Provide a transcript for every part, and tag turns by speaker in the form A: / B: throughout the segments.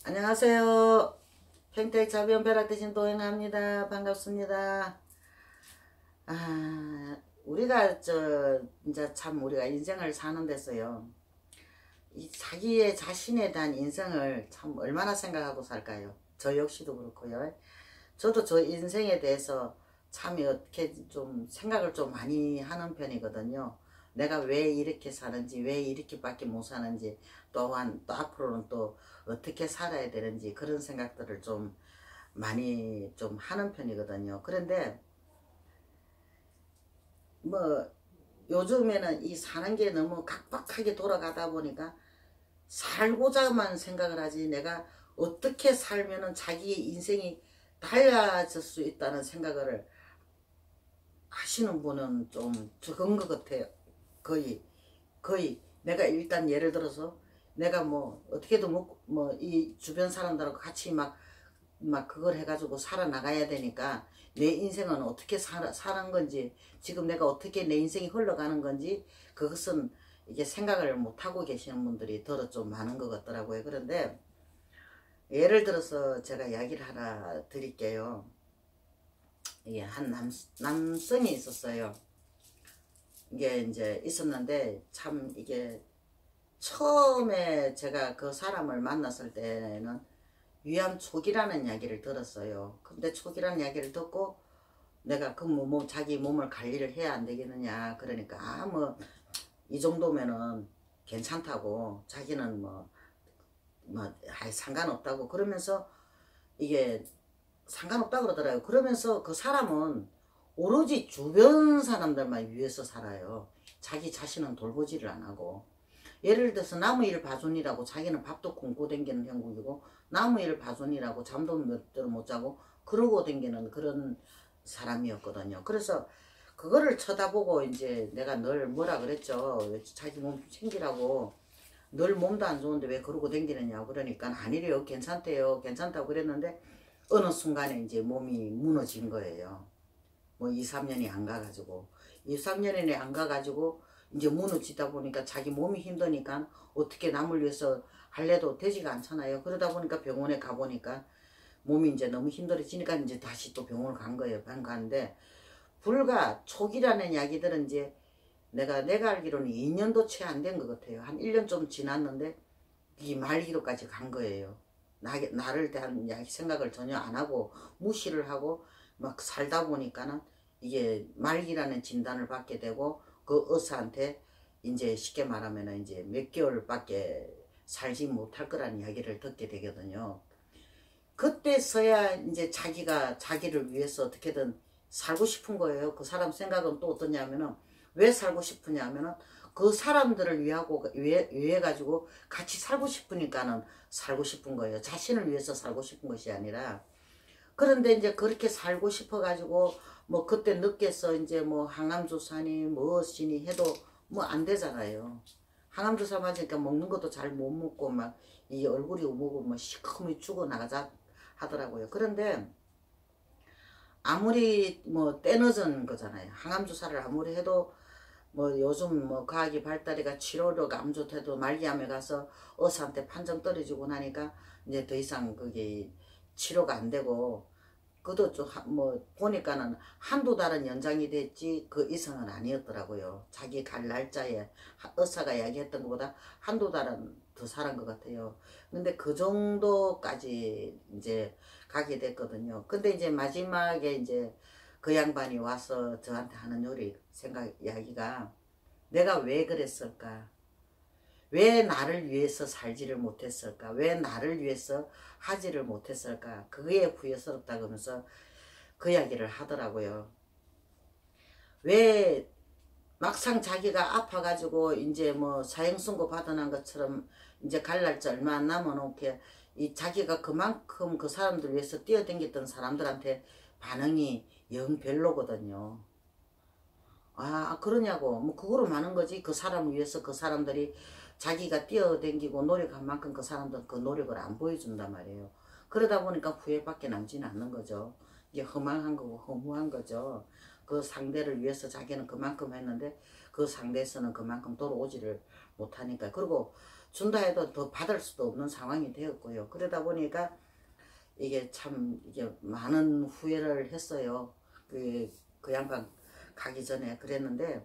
A: 안녕하세요. 평택 자비언베라 대신 도행합니다. 반갑습니다. 우리가 이제 참 우리가 인생을 사는 데서요. 이 자기의 자신에 대한 인생을 참 얼마나 생각하고 살까요? 저 역시도 그렇고요. 저도 저 인생에 대해서 참 어떻게 좀 생각을 좀 많이 하는 편이거든요. 내가 왜 이렇게 사는지, 왜 이렇게밖에 못 사는지, 또한 또 앞으로는 또 어떻게 살아야 되는지 그런 생각들을 좀 많이 좀 하는 편이거든요. 그런데 뭐 요즘에는 이 사는 게 너무 각박하게 돌아가다 보니까 살고자만 생각을 하지, 내가 어떻게 살면은 자기의 인생이 달라질 수 있다는 생각을 하시는 분은 좀 적은 것 같아요. 거의 내가 일단 예를 들어서 내가 뭐 어떻게든 뭐 이 주변 사람들하고 같이 막 그걸 해가지고 살아나가야 되니까 내 인생은 어떻게 사는 건지, 지금 내가 어떻게 내 인생이 흘러가는 건지 그것은 이게 생각을 못하고 계시는 분들이 더러 좀 많은 것 같더라고요. 그런데 예를 들어서 제가 이야기를 하나 드릴게요. 이게 한 남성이 있었어요. 이게 이제 있었는데 참 이게 처음에 제가 그 사람을 만났을 때는 위암 초기라는 이야기를 들었어요. 근데 초기라는 이야기를 듣고 내가 그 자기 몸을 관리를 해야 안 되겠느냐 그러니까 뭐 이 정도면은 괜찮다고, 자기는 상관없다고 그러면서 이게 상관없다고 그러더라고요. 그러면서 그 사람은 오로지 주변 사람들만 위해서 살아요. 자기 자신은 돌보지를 안 하고. 예를 들어서 나무 일 봐준이라고 자기는 밥도 굶고 댕기는 형국이고, 나무 일 봐준이라고 잠도 몇대로 못 자고 그러고 댕기는 그런 사람이었거든요. 그래서 그거를 쳐다보고 이제 내가 늘 뭐라 그랬죠. 왜 자기 몸 챙기라고, 늘 몸도 안 좋은데 왜 그러고 댕기느냐고. 그러니까 아니래요, 괜찮대요, 괜찮다고 그랬는데 어느 순간에 이제 몸이 무너진 거예요. 뭐 2, 3년이 안 가가지고 2, 3년이 안 가가지고 이제 무너지다 보니까 자기 몸이 힘드니까 어떻게 남을 위해서 할래도 되지가 않잖아요. 그러다 보니까 병원에 가보니까 몸이 이제 너무 힘들어지니까 이제 다시 또 병원을 간 거예요. 가는데 불과 초기라는 이야기들은 이제 내가 알기로는 2년도 채 안 된 것 같아요. 한 1년 좀 지났는데 이 말기로까지 간 거예요. 나를 대한 생각을 전혀 안 하고 무시를 하고 막 살다 보니까는 이게 말기라는 진단을 받게 되고, 그 의사한테 이제 쉽게 말하면 이제 몇 개월밖에 살지 못할 거라는 이야기를 듣게 되거든요. 그때서야 이제 자기가 자기를 위해서 어떻게든 살고 싶은 거예요. 그 사람 생각은 또 어떠냐면은, 왜 살고 싶으냐면은 그 사람들을 위해 가지고 같이 살고 싶으니까는 살고 싶은 거예요. 자신을 위해서 살고 싶은 것이 아니라. 그런데 이제 그렇게 살고 싶어 가지고 뭐 그때 늦게서 이제 뭐 항암주사니 무엇이니 해도 뭐 안 되잖아요. 항암주사 맞으니까 먹는 것도 잘 못 먹고 막 이 얼굴이 우고 뭐 시커멓게 죽어나가자 하더라고요. 그런데 아무리 뭐 때늦은 거잖아요. 항암주사를 아무리 해도 뭐 요즘 뭐 과학이 발달해가 치료력 암 좋대도 말기암에 가서 의사한테 판정 떨어지고 나니까 이제 더 이상 그게 치료가 안 되고, 그도 좀 뭐 보니까는 한두 달은 연장이 됐지 그 이상은 아니었더라고요. 자기 갈 날짜에 의사가 이야기했던 것보다 한두 달은 더 살은 것 같아요. 근데 그 정도까지 이제 가게 됐거든요. 근데 이제 마지막에 이제 그 양반이 와서 저한테 하는 이야기가, 내가 왜 그랬을까? 왜 나를 위해서 살지를 못했을까? 왜 나를 위해서 하지를 못했을까? 그게 후회스럽다 그러면서 그 이야기를 하더라고요. 왜 막상 자기가 아파가지고 이제 뭐 사형선고 받아난 것처럼 이제 갈 날짜 얼마 안 남아놓게 이 자기가 그만큼 그 사람들 위해서 뛰어댕겼던 사람들한테 반응이 영 별로거든요. 그러냐고. 뭐 그거로 많은 거지. 그 사람을 위해서 그 사람들이 자기가 뛰어댕기고 노력한 만큼 그 사람들은 그 노력을 안 보여준단 말이에요. 그러다 보니까 후회밖에 남지는 않는 거죠. 이게 허망한 거고 허무한 거죠. 그 상대를 위해서 자기는 그만큼 했는데 그 상대에서는 그만큼 돌아오지를 못하니까. 그리고 준다 해도 더 받을 수도 없는 상황이 되었고요. 그러다 보니까 이게 참 이게 많은 후회를 했어요. 그 양반 가기 전에 그랬는데,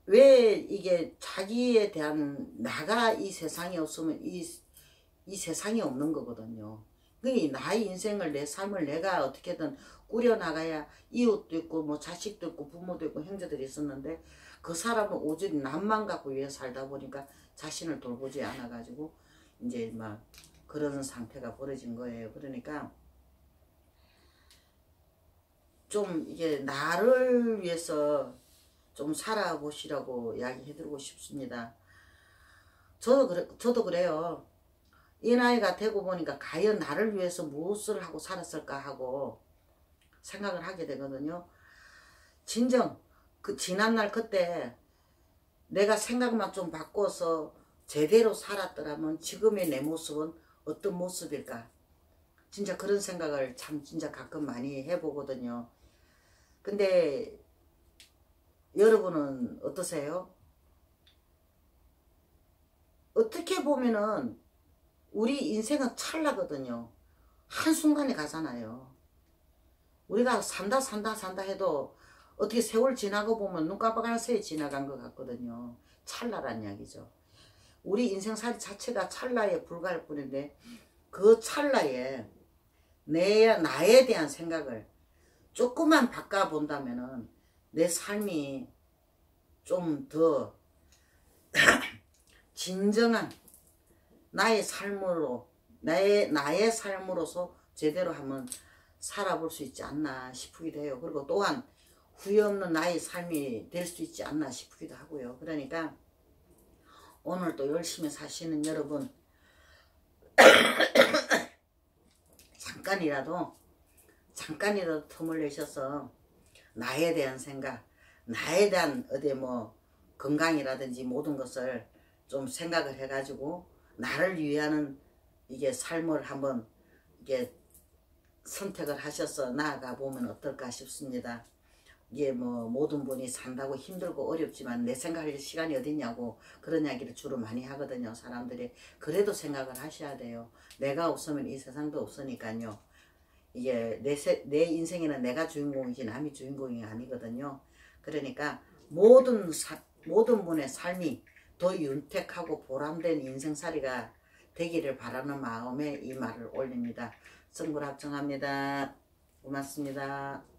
A: 왜 이게 자기에 대한 나가 이 세상에 없으면 이 세상이 없는 거거든요. 나의 인생을, 내 삶을 내가 어떻게든 꾸려나가야, 이웃도 있고 뭐 자식도 있고 부모도 있고 형제들이 있었는데, 그 사람은 오직 남만 갖고 위해 살다 보니까 자신을 돌보지 않아 가지고 이제 막 그런 상태가 벌어진 거예요. 그러니까 좀 이게 나를 위해서 좀 살아보시라고 이야기해드리고 싶습니다. 저도 그래요. 이 나이가 되고 보니까 과연 나를 위해서 무엇을 하고 살았을까 하고 생각을 하게 되거든요. 진정 그 지난날 그때 내가 생각만 좀 바꿔서 제대로 살았더라면 지금의 내 모습은 어떤 모습일까? 진짜 그런 생각을 참 진짜 가끔 많이 해보거든요. 근데 여러분은 어떠세요? 어떻게 보면은 우리 인생은 찰나거든요. 한순간에 가잖아요. 우리가 산다 해도 어떻게 세월 지나고 보면 눈 깜빡할 새에 지나간 것 같거든요. 찰나란 이야기죠. 우리 인생살이 자체가 찰나에 불과할 뿐인데, 그 찰나에 나에 대한 생각을 조금만 바꿔본다면은 내 삶이 좀 더 진정한 나의 삶으로, 나의 삶으로서 제대로 한번 살아볼 수 있지 않나 싶기도 해요. 그리고 또한 후회 없는 나의 삶이 될 수 있지 않나 싶기도 하고요. 그러니까 오늘 또 열심히 사시는 여러분, 잠깐이라도 틈을 내셔서 나에 대한 생각, 나에 대한 어디 뭐 건강이라든지 모든 것을 좀 생각을 해가지고 나를 위하는 이게 삶을 한번 이게 선택을 하셔서 나아가 보면 어떨까 싶습니다. 이게 뭐 모든 분이 산다고 힘들고 어렵지만 내 생각할 시간이 어딨냐고 그런 이야기를 주로 많이 하거든요. 사람들이. 그래도 생각을 하셔야 돼요. 내가 없으면 이 세상도 없으니까요. 이게 내 인생에는 내가 주인공이지 남이 주인공이 아니거든요. 그러니까 모든 분의 삶이 더 윤택하고 보람된 인생살이가 되기를 바라는 마음에 이 말을 올립니다. 성불합정합니다. 고맙습니다.